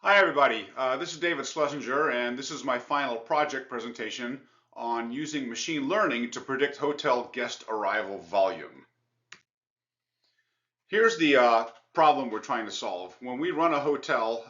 Hi everybody, this is David Schlesinger and this is my final project presentation on using machine learning to predict hotel guest arrival volume. Here's the problem we're trying to solve. When we run a hotel,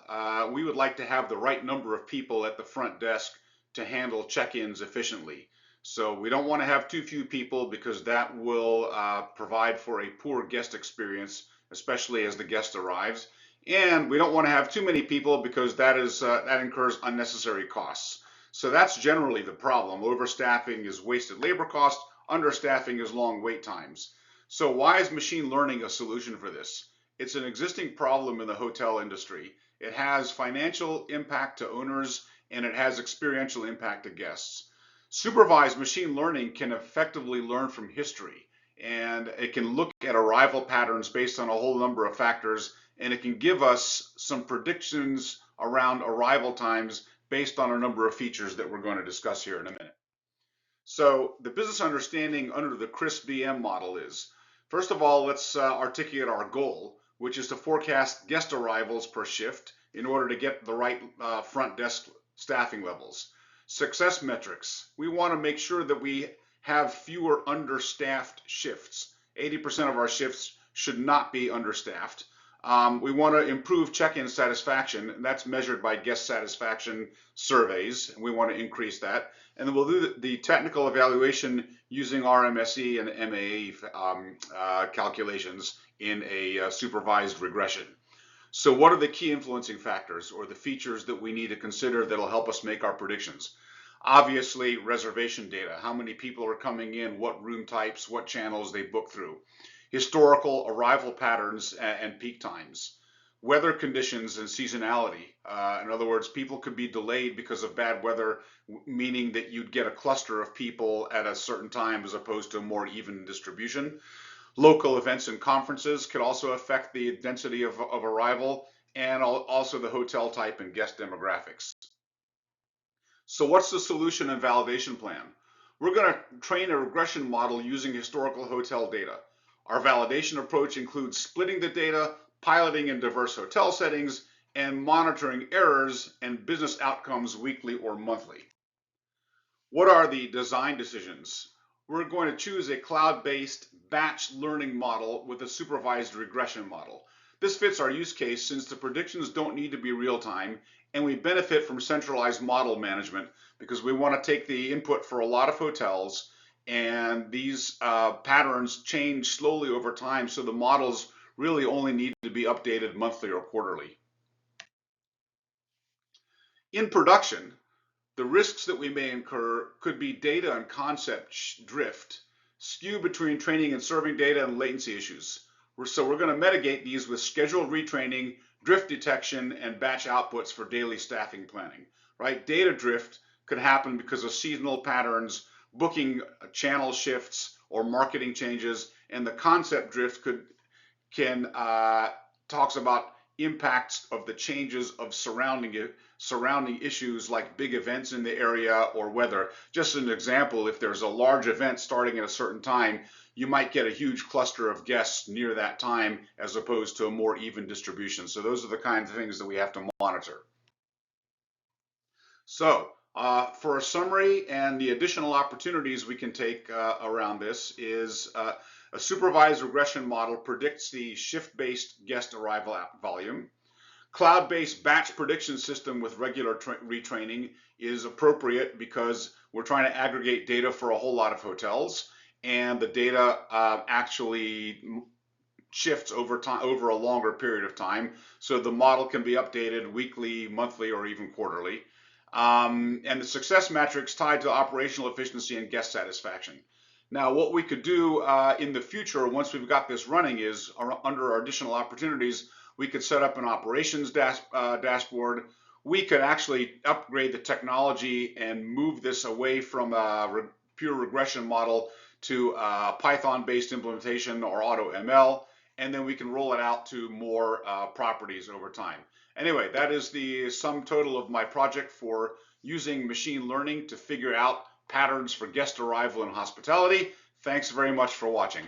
we would like to have the right number of people at the front desk to handle check-ins efficiently. So we don't want to have too few people because that will provide for a poor guest experience, especially as the guest arrives. And we don't want to have too many people because that incurs unnecessary costs. So that's generally the problem. Overstaffing is wasted labor cost, understaffing is long wait times. So why is machine learning a solution for this? It's an existing problem in the hotel industry. It has financial impact to owners and it has experiential impact to guests. Supervised machine learning can effectively learn from history and it can look at arrival patterns based on a whole number of factors and it can give us some predictions around arrival times based on a number of features that we're going to discuss here in a minute. So the business understanding under the CRISP-BM model is, first of all, let's articulate our goal, which is to forecast guest arrivals per shift in order to get the right front desk staffing levels. Success metrics. We want to make sure that we have fewer understaffed shifts. 80% of our shifts should not be understaffed. We want to improve check-in satisfaction, and that's measured by guest satisfaction surveys, and we want to increase that. And then we'll do the technical evaluation using RMSE and MAE calculations in a supervised regression. So what are the key influencing factors or the features that we need to consider that'll help us make our predictions? Obviously, reservation data, how many people are coming in, what room types, what channels they book through. Historical arrival patterns and peak times. Weather conditions and seasonality. In other words, people could be delayed because of bad weather, meaning that you'd get a cluster of people at a certain time as opposed to a more even distribution. Local events and conferences could also affect the density of arrival and also the hotel type and guest demographics. So what's the solution and validation plan? We're going to train a regression model using historical hotel data. Our validation approach includes splitting the data, piloting in diverse hotel settings, and monitoring errors and business outcomes weekly or monthly. What are the design decisions? We're going to choose a cloud-based batch learning model with a supervised regression model. This fits our use case since the predictions don't need to be real-time and we benefit from centralized model management because we want to take the input for a lot of hotels and these patterns change slowly over time, so the models really only need to be updated monthly or quarterly. In production, the risks that we may incur could be data and concept drift, skew between training and serving data, and latency issues. So we're going to mitigate these with scheduled retraining, drift detection, and batch outputs for daily staffing planning. Right? Data drift could happen because of seasonal patterns, booking channel shifts, or marketing changes, and the concept drift talks about impacts of the changes of surrounding issues like big events in the area or weather. Just an example, if there's a large event starting at a certain time, you might get a huge cluster of guests near that time as opposed to a more even distribution. So those are the kinds of things that we have to monitor. So for a summary and the additional opportunities we can take around this is a supervised regression model predicts the shift-based guest arrival volume. Cloud-based batch prediction system with regular retraining is appropriate because we're trying to aggregate data for a whole lot of hotels, and the data actually shifts over time, over a longer period of time, so the model can be updated weekly, monthly, or even quarterly. And the success metrics tied to operational efficiency and guest satisfaction. Now, what we could do in the future, once we've got this running, is under our additional opportunities, we could set up an operations dashboard. We could actually upgrade the technology and move this away from a pure regression model to a Python-based implementation or AutoML, and then we can roll it out to more properties over time. Anyway, that is the sum total of my project for using machine learning to figure out patterns for guest arrival and hospitality. Thanks very much for watching.